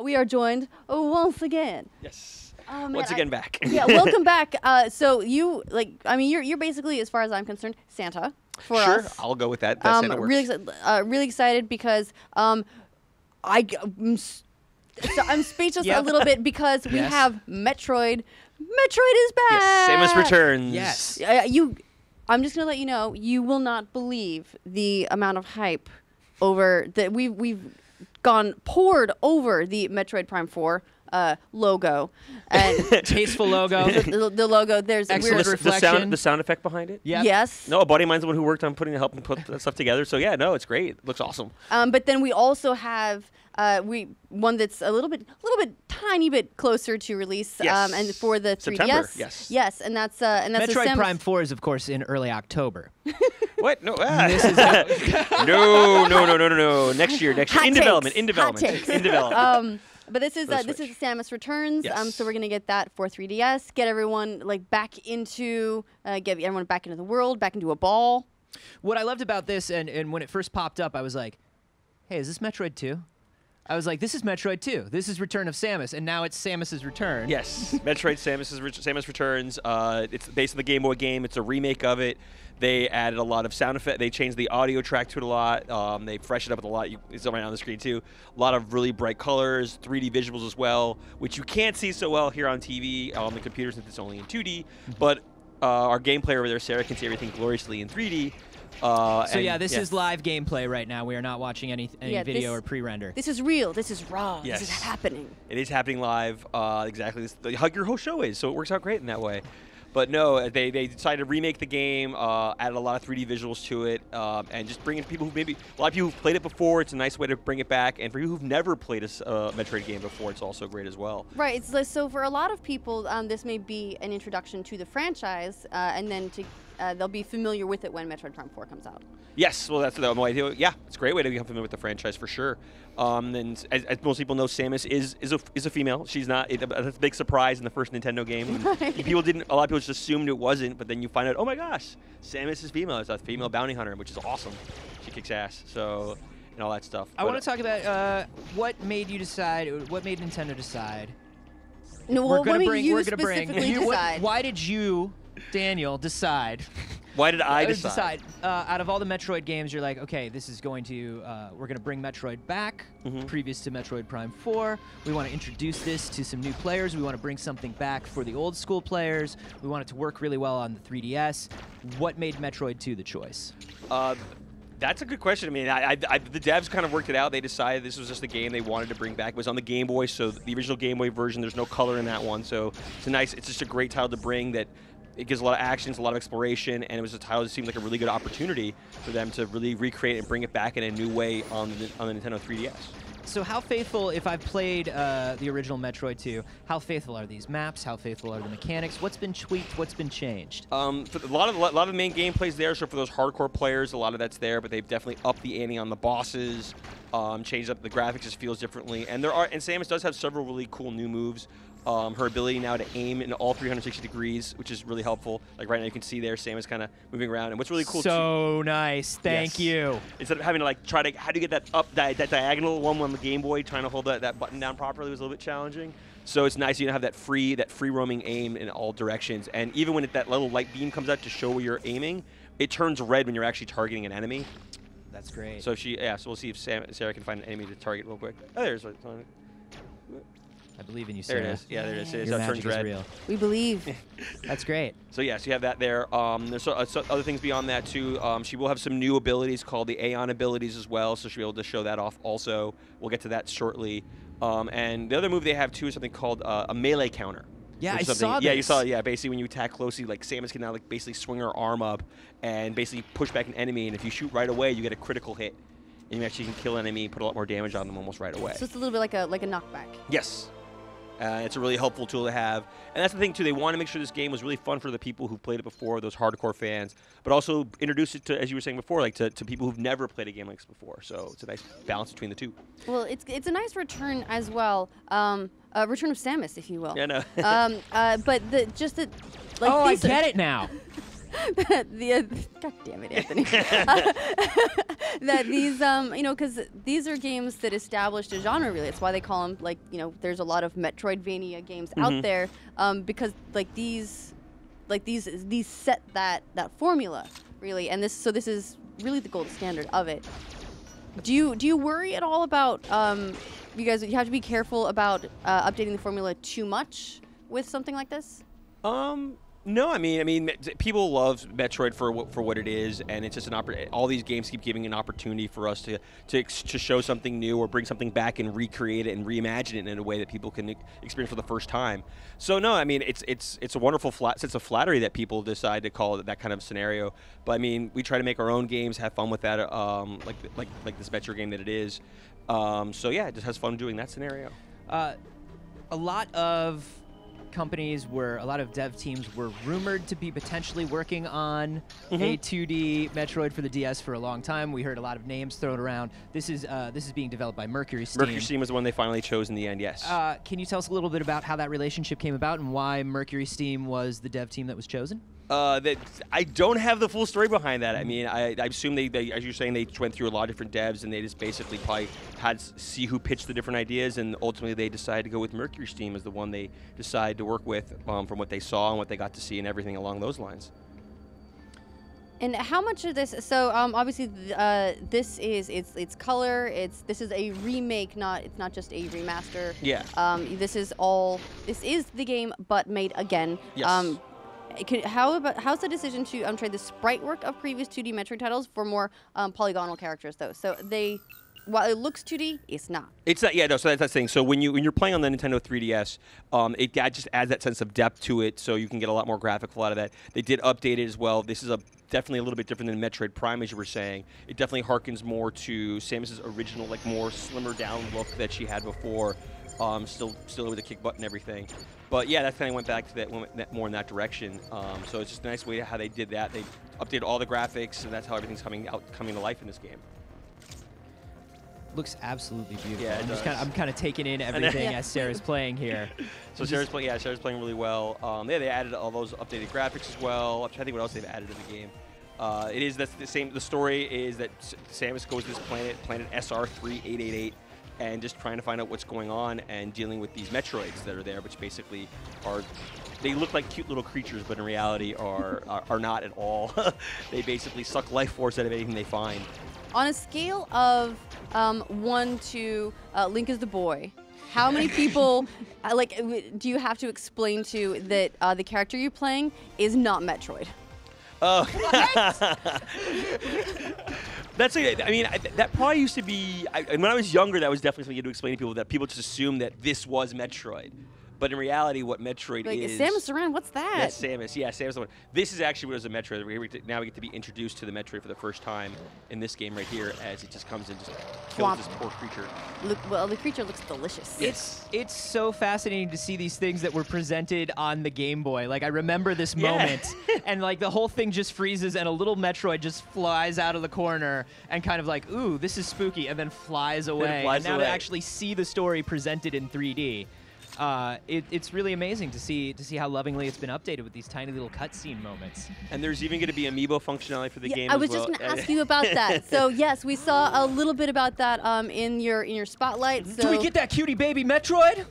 We are joined once again. Yes. Oh, man, once again back. Yeah, welcome back. So you you're basically, as far as I'm concerned, Santa for us. Sure, I'll go with that. That Santa works. Really excited because I'm speechless a little bit because we have Metroid. Metroid is back. Yes, Samus Returns. Yes. I'm just gonna let you know, you will not believe the amount of hype over that we've poured over the Metroid Prime 4 logo and tasteful logo. the logo. There's excellent reflection. The sound effect behind it. Yep. Yes. No, a buddy of mine's the one who worked on helping put that stuff together. So yeah, no, it's great. It looks awesome. But then we also have one that's a little bit tiny bit closer to release. Yes. And for the 3DS. September, yes. And that's Metroid Prime 4 is of course in early October. What? No. This is No. Next year. Hot In takes. development. Hot takes. In development. But this is Samus Returns. Yes. So we're gonna get that for 3DS. Get everyone back into the world, back into a ball. What I loved about this, and when it first popped up, I was like, "Hey, is this Metroid 2?" I was like, "This is Metroid 2. This is Return of Samus," and now it's Samus's Return. Yes, Metroid Samus Returns. It's based on the Game Boy game. It's a remake of it. They added a lot of sound effect. They changed the audio track to it a lot. They freshened up with a lot. It's right on the screen too. A lot of really bright colors, 3D visuals as well, which you can't see so well here on TV on the computer since it's only in 2D. But our gameplay over there, Sarah, can see everything gloriously in 3D. This is live gameplay right now. We are not watching any video or pre-render. This is real. This is raw. Yes. This is happening. It is happening live. Exactly. How your whole show is, so it works out great in that way. But no, they decided to remake the game, added a lot of 3D visuals to it, and just bring in people who maybe a lot of people who've played it before. It's a nice way to bring it back, and for you who've never played a Metroid game before, it's also great as well. Right. So for a lot of people, this may be an introduction to the franchise, and then they'll be familiar with it when Metroid Prime 4 comes out. Yes, well, that's the idea. Yeah, it's a great way to become familiar with the franchise for sure. And as most people know, Samus is a female. She's not. That's a big surprise in the first Nintendo game. Right. A lot of people just assumed it wasn't, but then you find out, oh my gosh, Samus is female. It's a female bounty hunter, which is awesome. She kicks ass. So, and all that stuff. I want to talk about what made you decide. What made Nintendo decide? No, we're going to bring. Why did you, Daniel, decide? Why did I decide? Out of all the Metroid games, you're like, okay, this is going to, we're going to bring Metroid back, previous to Metroid Prime 4. We want to introduce this to some new players. We want to bring something back for the old school players. We want it to work really well on the 3DS. What made Metroid 2 the choice? That's a good question. I mean, the devs kind of worked it out. They decided this was just a game they wanted to bring back. It was on the Game Boy, so the original Game Boy version, there's no color in that one. So it's just a great title to bring that. It gives a lot of actions, a lot of exploration, and it was a title that seemed like a really good opportunity for them to really recreate and bring it back in a new way on the Nintendo 3DS. So how faithful, if I've played the original Metroid 2, how faithful are these maps? How faithful are the mechanics? What's been tweaked? What's been changed? For a lot of the main gameplay's there, so for those hardcore players, a lot of that's there, but they've definitely upped the ante on the bosses, changed up the graphics, just feels differently, and Samus does have several really cool new moves. Her ability now to aim in all 360 degrees, which is really helpful. Like right now, you can see there, Samus kind of moving around, and what's really cool. So nice, thank you. Instead of having to how do you get that diagonal one on the Game Boy, trying to hold that button down properly was a little bit challenging. So it's nice you have that free roaming aim in all directions, and even when that little light beam comes out to show where you're aiming, it turns red when you're actually targeting an enemy. That's great. So so we'll see if Sarah can find an enemy to target real quick. Oh, there's one. I believe in you, Sarah. There it is. Yeah, there it is. Your magic turns red. is real. We believe. That's great. So yes, you have that there. There's other things beyond that too. She will have some new abilities called the Aeon abilities as well, so she'll be able to show that off also. We'll get to that shortly. And the other move they have too is something called a melee counter. Yeah, I saw this. Yeah, you saw it. Yeah, basically when you attack closely, like Samus can now basically swing her arm up and basically push back an enemy, and if you shoot right away, you get a critical hit. And you actually can kill an enemy, put a lot more damage on them almost right away. So it's a little bit like a knockback. Yes. It's a really helpful tool to have. And that's the thing, too. They want to make sure this game was really fun for the people who've played it before, those hardcore fans, but also introduce it to, as you were saying before, like to people who've never played a game like this before. So it's a nice balance between the two. Well, it's a nice return as well. Return of Samus, if you will. Yeah, no. But I get it now. God damn it, Anthony. That these, you know, because these are games that established a genre. Really, it's why they call them, like, you know, there's a lot of Metroidvania games out there, because like these set that formula really, and this is really the gold standard of it. Do you worry at all about you have to be careful about updating the formula too much with something like this? No, I mean, people love Metroid for what it is, and it's just all these games keep giving an opportunity for us to show something new or bring something back and recreate it and reimagine it in a way that people can experience for the first time. So no, I mean, it's a wonderful sense of flattery that people decide to call it that kind of scenario. But I mean, we try to make our own games, have fun with that, like this Metroid game that it is. So yeah, it just has fun doing that scenario. A lot of dev teams were rumored to be potentially working on a 2D Metroid for the DS for a long time. We heard a lot of names thrown around. This is being developed by Mercury Steam. Mercury Steam was the one they finally chose in the end, yes. Can you tell us a little bit about how that relationship came about and why Mercury Steam was the dev team that was chosen? I don't have the full story behind that. I mean, I assume they, as you're saying, they went through a lot of different devs, and they just basically probably had to see who pitched the different ideas, and ultimately they decided to go with Mercury Steam as the one they decided to work with, from what they saw and what they got to see and everything along those lines. And how much of this? So obviously, this is it's color. This is a remake, it's not just a remaster. Yeah. This is the game, but made again. Yes. How's the decision to trade the sprite work of previous 2D Metroid titles for more polygonal characters, though? So while it looks 2D, it's not. It's not. Yeah, no. So that's the thing. So when you're playing on the Nintendo 3DS, it just adds that sense of depth to it, so you can get a lot more graphical out of that. They did update it as well. This is definitely a little bit different than Metroid Prime, as you were saying. It definitely harkens more to Samus's original, like more slimmer down look that she had before. Still with the kick button and everything. But yeah, that kind of went back to went more in that direction. So it's just a nice way how they did that. They updated all the graphics, and that's how everything's coming to life in this game. Looks absolutely beautiful. Yeah, I'm kind of taking in everything as Sarah's playing here. So Sarah's playing really well. They added all those updated graphics as well. I'm trying to think what else they've added to the game. The story is that Samus goes to this planet SR3888. And just trying to find out what's going on and dealing with these Metroids that are there, which basically they look like cute little creatures, but in reality are not at all. They basically suck life force out of anything they find. On a scale of 1 to Link is the boy, how many people do you have to explain to that the character you're playing is not Metroid? Oh. That's I mean, that probably used to be. When I was younger, that was definitely something you had to explain to people. That people just assumed that this was Metroid. But in reality, what Metroid is... Samus Aran, what's that? Yes, Samus. Yeah, Samus. The one. This is actually what is a Metroid. Now we get to be introduced to the Metroid for the first time in this game right here, as it just comes and just kills this poor creature. Well, the creature looks delicious. Yes. It's so fascinating to see these things that were presented on the Game Boy. Like, I remember this moment, and like the whole thing just freezes, and a little Metroid just flies out of the corner, and kind of like, ooh, this is spooky, and then flies away. And now to actually see the story presented in 3D. It's really amazing to see how lovingly it's been updated with these tiny little cutscene moments. And there's even going to be Amiibo functionality for the game. I was just going to ask you about that. So yes, we saw a little bit about that in your spotlight. So do we get that cutie baby Metroid?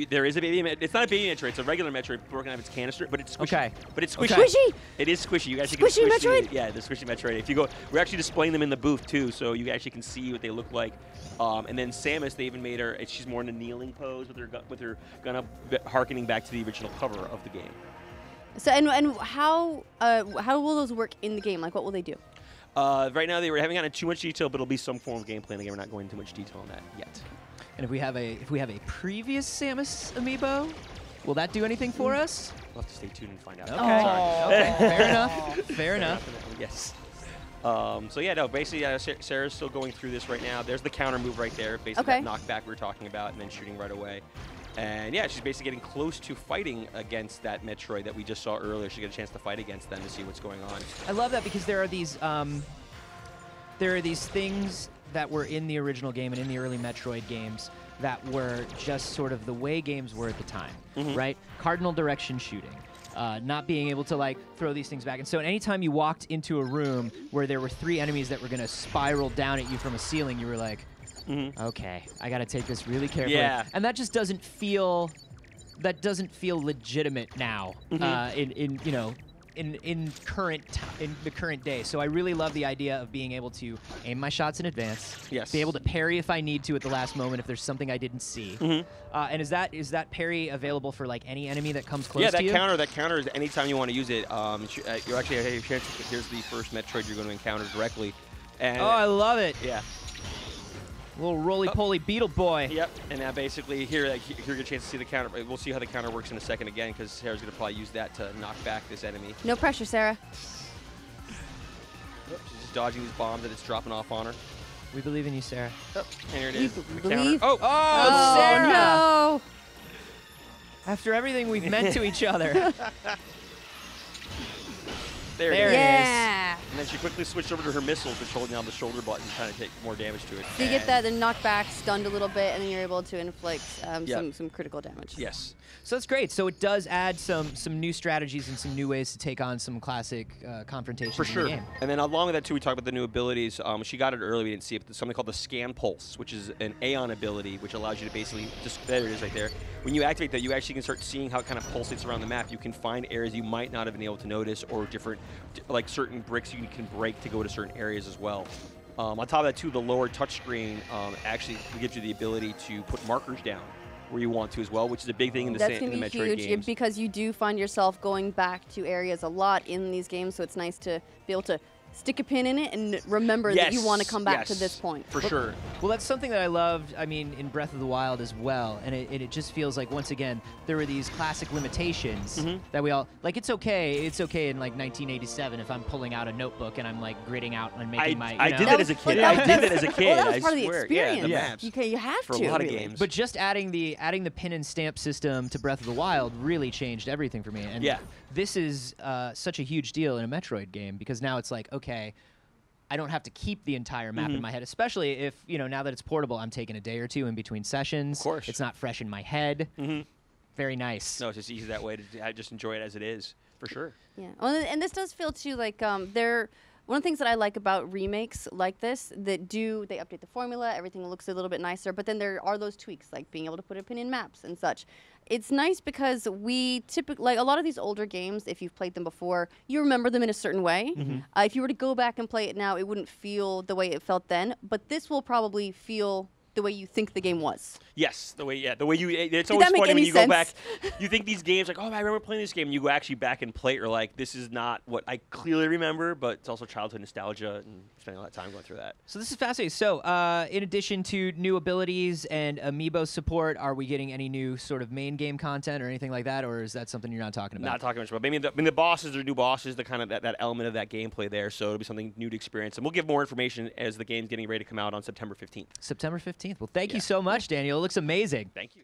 There is a baby. It's not a baby Metroid. It's a regular Metroid broken out of its canister, but it's squishy. Okay. But it's squishy. Okay. Squishy. It is squishy. You guys can squishy Metroid. Yeah, the squishy Metroid. If you go, we're actually displaying them in the booth too, so you actually can see what they look like. And then Samus, they even made her. She's more in a kneeling pose with her gun up, harkening back to the original cover of the game. So and how will those work in the game? Like, what will they do? Right now, they haven't gotten into too much detail, but it'll be some form of gameplay in the game. We're not going into much detail on that yet. And if we have a previous Samus Amiibo, will that do anything for us? We'll have to stay tuned and find out. Okay. Okay. Fair enough. Fair enough. Yes. So yeah, no. Basically, Sarah's still going through this right now. There's the counter move right there, basically that knockback we were talking about, and then shooting right away. And yeah, she's basically getting close to fighting against that Metroid that we just saw earlier. She got a chance to fight against them to see what's going on. I love that because there are these things that were in the original game and in the early Metroid games that were just sort of the way games were at the time, right? Cardinal direction shooting. not being able to like throw these things back. And so anytime you walked into a room where there were 3 enemies that were going to spiral down at you from a ceiling, you were like, okay, I got to take this really carefully. Yeah. And that just doesn't feel legitimate now in you know, in the current day. So I really love the idea of being able to aim my shots in advance. Yes. Be able to parry if I need to at the last moment if there's something I didn't see. And is that parry available for like any enemy that comes close to you? Yeah, that counter is anytime you want to use it. You actually have a chance. Here's the first Metroid you're going to encounter directly. And oh, I love it. Yeah. Little roly-poly beetle boy. Yep, and now basically here you get a chance to see the counter. We'll see how the counter works in a second again, because Sarah's going to probably use that to knock back this enemy. No pressure, Sarah. She's just dodging these bombs that it's dropping off on her. We believe in you, Sarah. Oh, and here it is. The believe? counter. Oh, Sarah! No! After everything we've meant to each other. There There it is. Yeah. And then she quickly switched over to her missiles, which holding down the shoulder button to kind of take more damage to it. So you get that, then knock back, stunned a little bit, and then you're able to inflict some critical damage. Yes. So that's great. So it does add some new strategies and some new ways to take on some classic confrontations For sure. in the game. And then along with that, too, we talked about the new abilities. She got it early. We didn't see it. But there's something called the Scan Pulse, which is an Aeon ability, which allows you to basically just, there it is right there. When you activate that, you actually can start seeing how it kind of pulsates around the map. You can find areas you might not have been able to notice, or different, like certain bricks you can break to go to certain areas as well. On top of that, too, the lower touchscreen actually gives you the ability to put markers down where you want to as well, which is a big thing in the That's going to be Metroid huge games. because you do find yourself going back to areas a lot in these games, so it's nice to be able to stick a pin in it and remember that you want to come back to this point. For sure. Well, that's something that I loved, I mean, in Breath of the Wild as well, and it just feels like, once again, there were these classic limitations that we all, like, it's okay in, like, 1987 if I'm pulling out a notebook and I'm, like, gridding out and making my, I did that as a kid. Well, I did that as a kid. Well, that was part of the swear. experience. Yeah, the maps. You have for to. a lot of really. games. But just adding the pin and stamp system to Breath of the Wild really changed everything for me. And this is such a huge deal in a Metroid game, because now it's like, okay, I don't have to keep the entire map in my head, especially if, you know, now that it's portable, I'm taking a day or two in between sessions. Of course. It's not fresh in my head. Very nice. No, it's just easy that way. I just enjoy it as it is, for sure. Yeah, well, and this does feel too like they're one of the things that I like about remakes like this they update the formula, everything looks a little bit nicer, but then there are those tweaks like being able to put a pin in maps and such. It's nice because we typically, like a lot of these older games, if you've played them before, you remember them in a certain way. If you were to go back and play it now, it wouldn't feel the way it felt then, but this will probably feel the way you think the game was. Yes, the way you. It's Did always that make funny when any you go sense? back. You think these games like, oh, I remember playing this game. And you go actually back and play it. You're like, this is not what I clearly remember, but it's also childhood nostalgia and spending a lot of time going through that. So this is fascinating. So in addition to new abilities and Amiibo support, are we getting any new sort of main game content or anything like that, or is that something you're not talking about? Not talking much about. I mean, the bosses are new bosses, the kind of that element of that gameplay there. So it'll be something new to experience, and we'll give more information as the game's getting ready to come out on September 15th. September 15th. Well, thank you so much, Daniel. It looks amazing. Thank you.